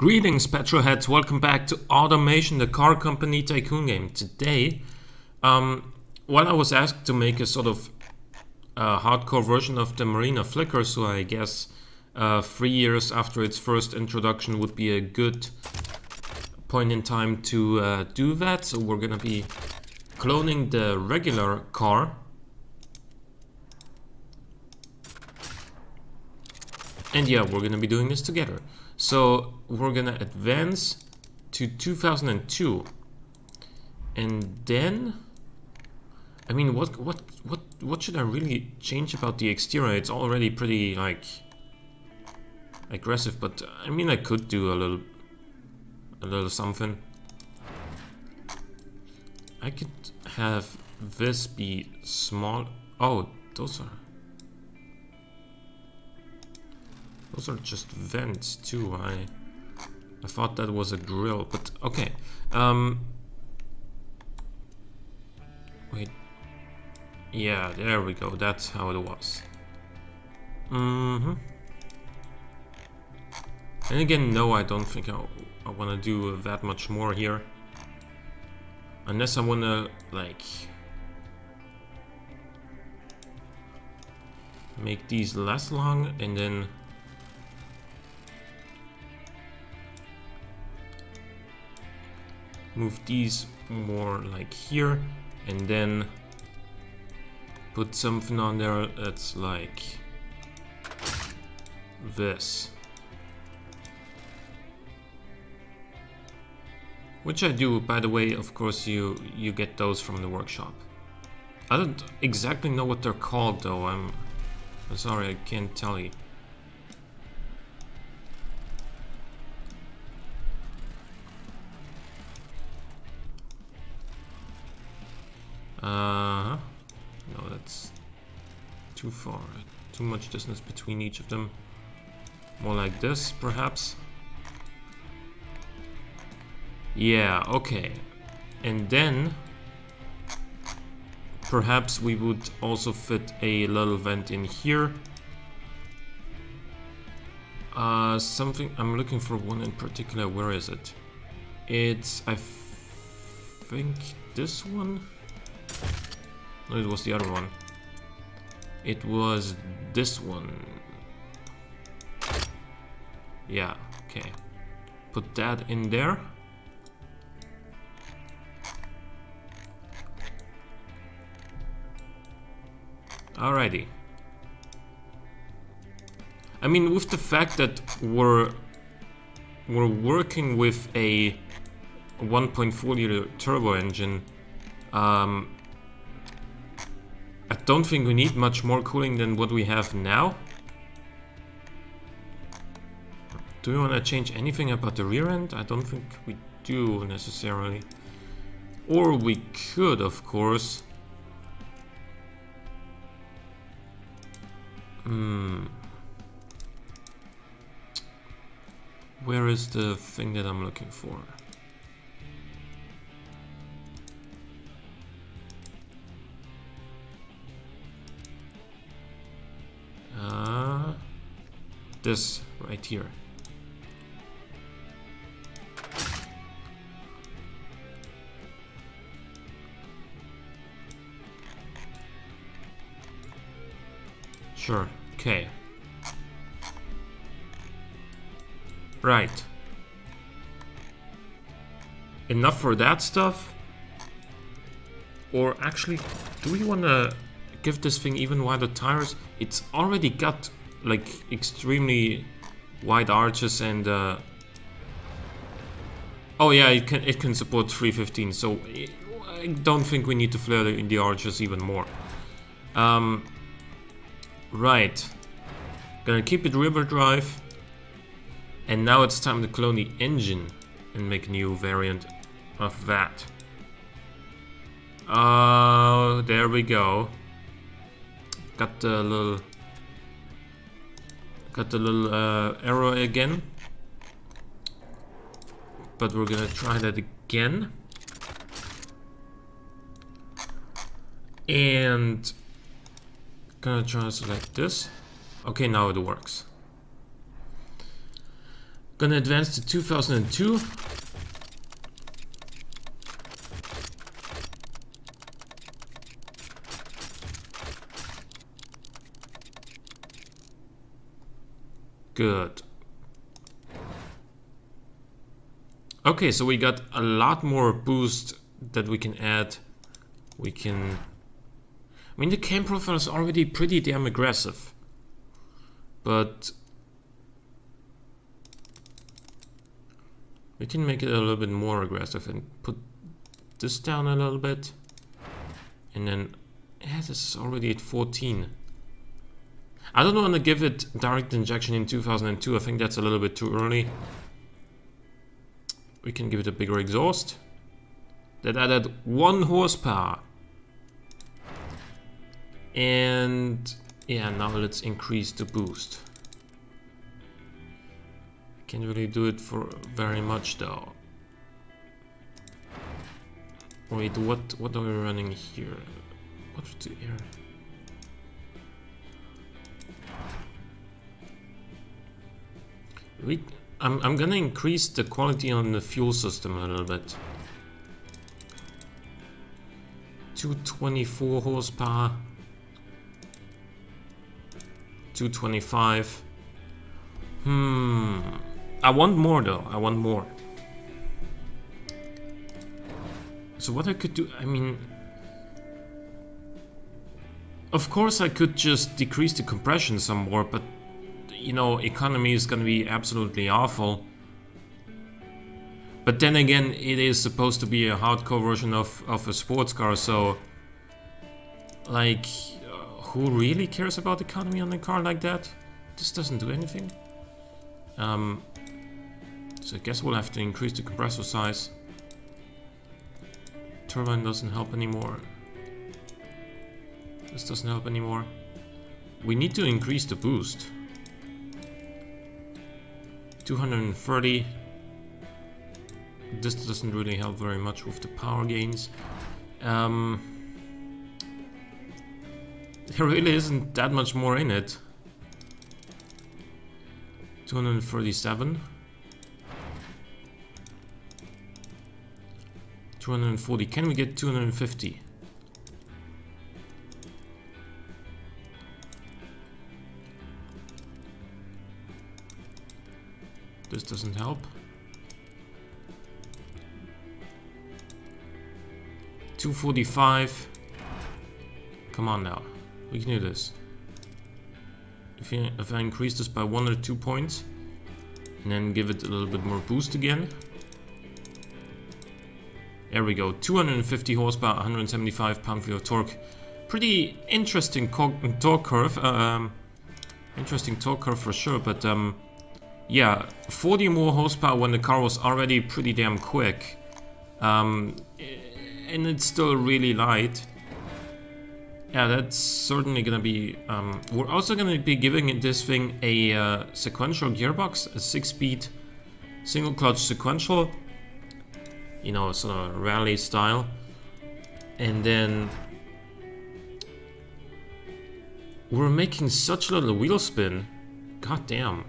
Greetings, petrolheads. Welcome back to Automation, the car company tycoon game. Today, while I was asked to make a sort of hardcore version of the Marina Flicker, so I guess 3 years after its first introduction would be a good point in time to do that. So we're gonna be cloning the regular car. And yeah, we're gonna be doing this together. So we're gonna advance to 2002, and then, I mean, what should I really change about the exterior? It's already pretty like aggressive, but I mean, I could do a little something. I could have this be small. Oh, those are just vents too. I thought that was a grill, but okay. Wait. Yeah, there we go. That's how it was. And again, no, I don't think I want to do that much more here. Unless I want to, like, make these less long and then move these more like here, and then put something on there that's like this, which I do, by the way. Of course, you get those from the workshop. I don't exactly know what they're called though. I'm sorry, I can't tell you. No, that's too far. Too much distance between each of them. More like this, perhaps. Yeah, okay. And then perhaps we would also fit a little vent in here. Something, I'm looking for one in particular. Where is it? It's, I think, this one. No, it was the other one. It was this one. Yeah, okay. Put that in there. Alrighty. I mean, with the fact that we're working with a 1.4 liter turbo engine, I don't think we need much more cooling than what we have now. Do we want to change anything about the rear end? I don't think we do necessarily. Or we could, of course. Where is the thing that I'm looking for? This right here. Sure, okay. Right. Enough for that stuff? Or actually, do we want to give this thing even wider tires? It's already got like extremely wide arches, and oh yeah, it can support 315, so I don't think we need to flare in the arches even more. Right, gonna keep it river drive, and now it's time to clone the engine and make a new variant of that. There we go. Got the little arrow again, but we're gonna try that again, and gonna try to select this. Okay, now it works. Gonna advance to 2002. Good. Okay, so we got a lot more boost that we can add. We can... I mean, the cam profile is already pretty damn aggressive. But... we can make it a little bit more aggressive and put this down a little bit. And then... yeah, this is already at 14. I don't want to give it direct injection in 2002. I think that's a little bit too early. We can give it a bigger exhaust. That added 1 horsepower. And yeah, now let's increase the boost. Can't really do it for very much though. Wait, what are we running here? What's the air? I'm gonna increase the quality on the fuel system a little bit. 224 horsepower. 225. I want more though. I want more. So what I could do, I mean, of course I could just decrease the compression some more, but you know, economy is gonna be absolutely awful. But then again, it is supposed to be a hardcore version of a sports car, so like, who really cares about economy on a car like that? This doesn't do anything. So I guess we'll have to increase the compressor size. Turbine doesn't help anymore. This doesn't help anymore. We need to increase the boost. 230. This doesn't really help very much with the power gains. There really isn't that much more in it. 237. 240. Can we get 250? This doesn't help. 245. Come on now. We can do this. If I increase this by 1 or 2 points and then give it a little bit more boost again. There we go. 250 horsepower, 175 pound-feet of torque. Pretty interesting torque curve. Interesting torque curve for sure, but yeah, 40 more horsepower when the car was already pretty damn quick. And it's still really light. Yeah, that's certainly gonna be... we're also gonna be giving this thing a sequential gearbox, a 6-speed single clutch sequential. You know, sort of rally style. And then... we're making such little wheel spin. God damn.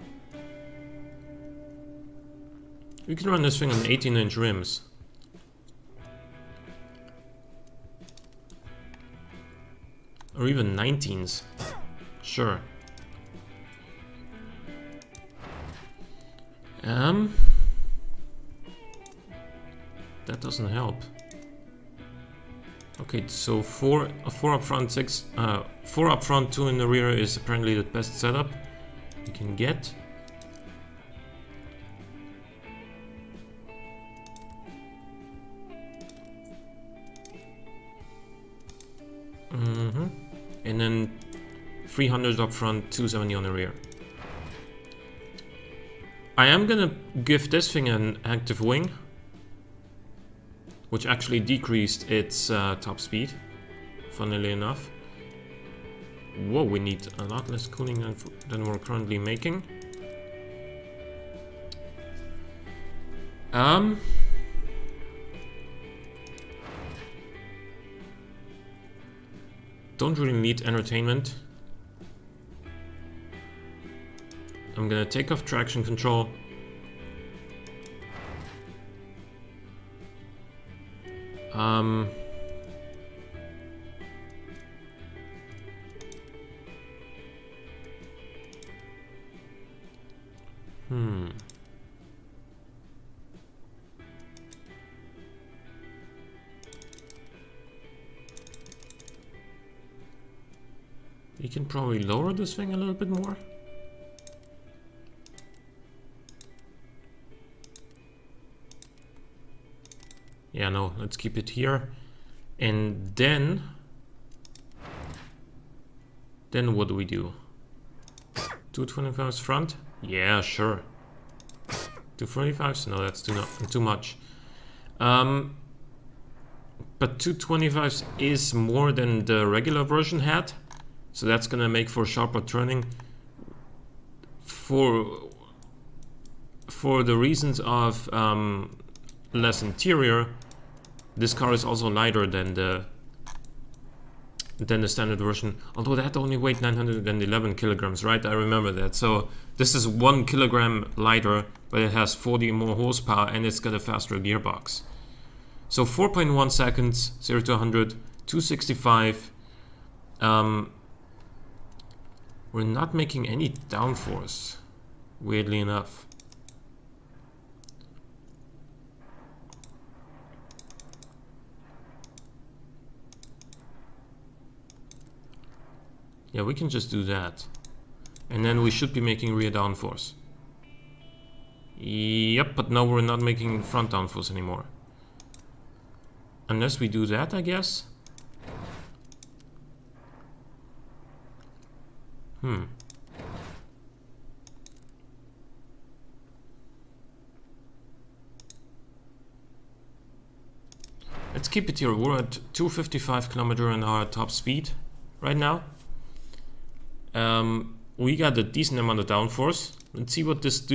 We can run this thing on 18-inch rims. Or even 19s. Sure. That doesn't help. Okay, so 4 up front, 4 up front, 2 in the rear is apparently the best setup you can get. And then 300 up front, 270 on the rear. I am gonna give this thing an active wing, which actually decreased its top speed, funnily enough. Whoa, we need a lot less cooling than we're currently making. Don't really need entertainment. I'm gonna take off traction control Um, You can probably lower this thing a little bit more. Yeah, no, let's keep it here. And then what do we do? 225s front? Yeah, sure. 245s? No, that's too much. But 225s is more than the regular version had, so that's gonna make for sharper turning. For the reasons of less interior, this car is also lighter than the standard version, although that only weighed 911 kilograms, right? I remember that. So this is 1 kilogram lighter, but it has 40 more horsepower and it's got a faster gearbox. So 4.1 seconds, 0 to 100, 265. We're not making any downforce, weirdly enough. Yeah, we can just do that. And then we should be making rear downforce. Yep, but now we're not making front downforce anymore. Unless we do that, I guess. Let's keep it here. We're at 255 km/h top speed right now. We got a decent amount of downforce. Let's see what this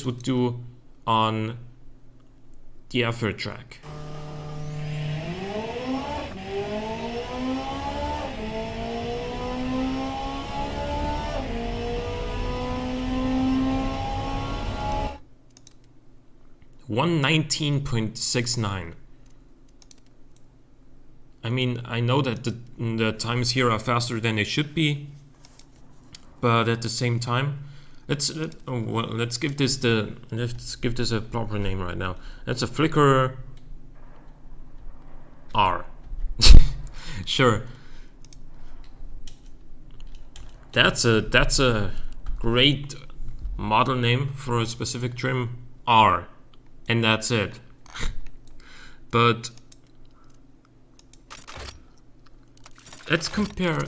would do on the effort track. $119.69. I mean, I know that the times here are faster than they should be, but at the same time, let's give this a proper name right now. That's a Flicker R. Sure. That's a great model name for a specific trim, R, and that's it. But let's compare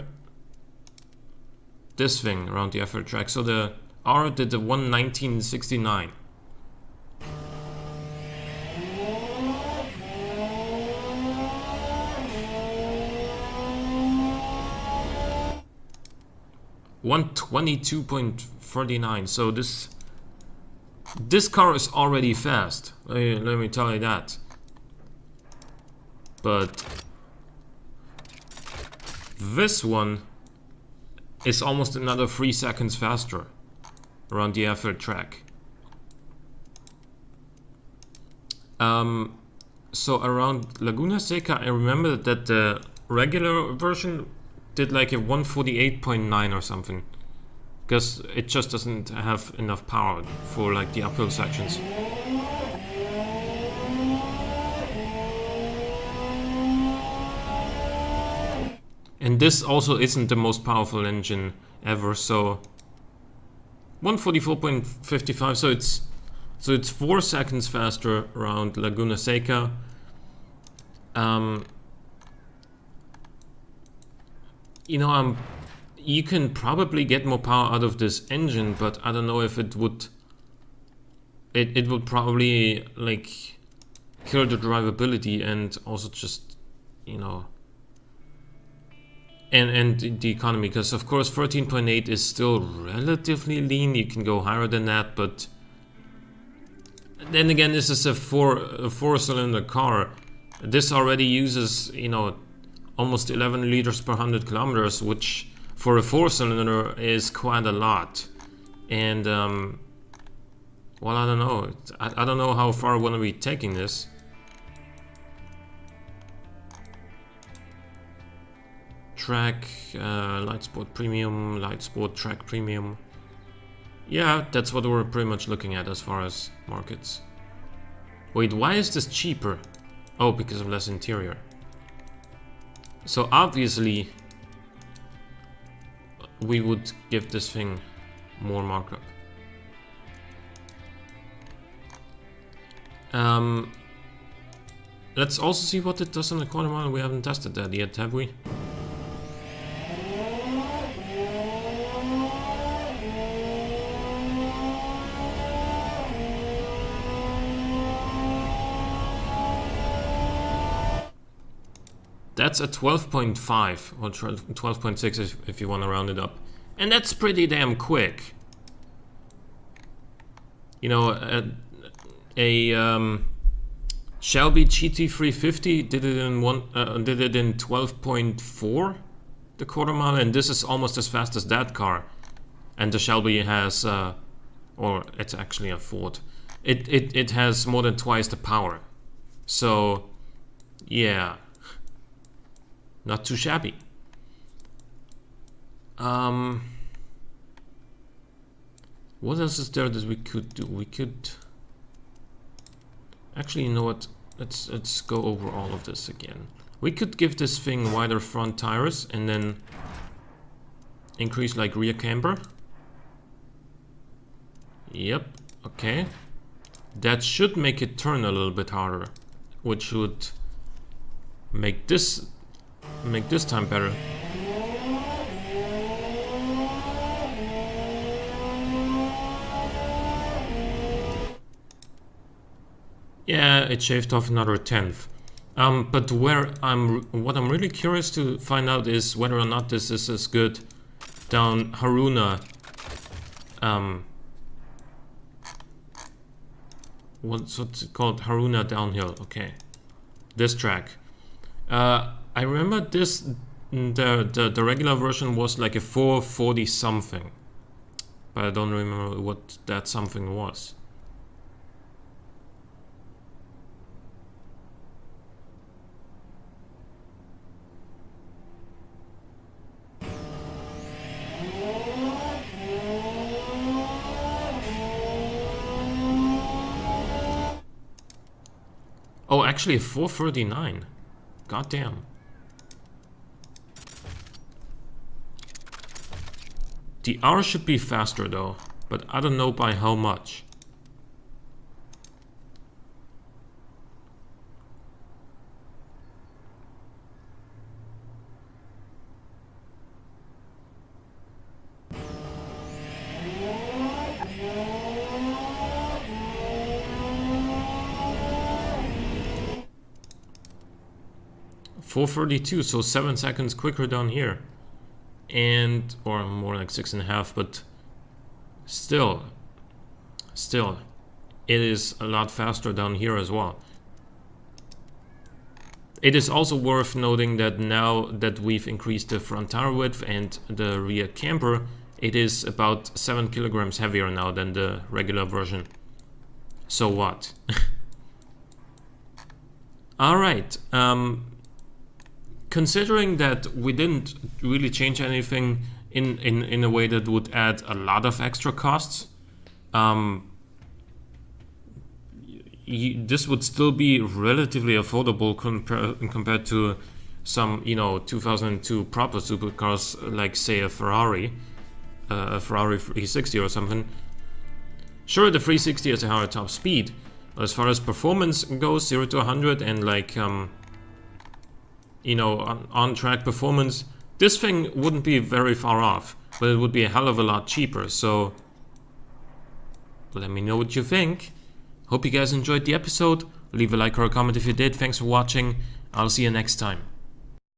this thing around the effort track. So the R did the 119.69. $122.39. So this car is already fast. Let me tell you that. But this one is almost another 3 seconds faster around the effort track. So around Laguna Seca, I remember that the regular version did like a 148.9 or something, because it just doesn't have enough power for like the uphill sections. And this also isn't the most powerful engine ever, so 144.55, so it's 4 seconds faster around Laguna Seca. You know, you can probably get more power out of this engine, but I don't know if it would. It would probably like kill the drivability and also just, you know, and the economy, because of course 13.8 is still relatively lean. You can go higher than that, but then again, this is a four-cylinder car. This already uses, you know, almost 11 liters per 100 kilometers, which for a 4-cylinder is quite a lot. And well, I don't know. I don't know how far we're gonna be taking this. track, light sport premium, light sport track premium. Yeah, that's what we're pretty much looking at as far as markets. Wait, why is this cheaper? Oh, because of less interior. So obviously we would give this thing more markup. Let's also see what it does in the quarter mile. We haven't tested that yet, have we? That's a 12.5 or 12.6 if you want to round it up. And that's pretty damn quick. You know, a Shelby GT350 did it in 12.4 the quarter mile, and this is almost as fast as that car. And the Shelby has, or it's actually a Ford. It has more than twice the power. So, yeah. Not too shabby. What else is there that we could do? We could... Actually, you know what? Let's go over all of this again. We could give this thing wider front tires and then increase like rear camber. Yep, okay. That should make it turn a little bit harder, which should make this time better. Yeah, it shaved off another 1/10. But what I'm really curious to find out is whether or not this is as good down Haruna. What's it called? Haruna downhill. Okay, this track. I remember this. The regular version was like a 440 something, but I don't remember what that something was. Oh, actually a 439. Goddamn. The R should be faster though, but I don't know by how much. .432, so 7 seconds quicker down here. And, or more like 6.5, but still, it is a lot faster down here as well. It is also worth noting that now that we've increased the front tire width and the rear camber, it is about 7 kilograms heavier now than the regular version. So what? Alright, considering that we didn't really change anything in a way that would add a lot of extra costs, this would still be relatively affordable compared to some, you know, 2002 proper supercars, like say a Ferrari 360 or something. Sure, the 360 has a higher top speed, but as far as performance goes, 0 to 100 and like you know, on-track performance, this thing wouldn't be very far off, but it would be a hell of a lot cheaper. So let me know what you think. Hope you guys enjoyed the episode. Leave a like or a comment if you did. Thanks for watching. I'll see you next time.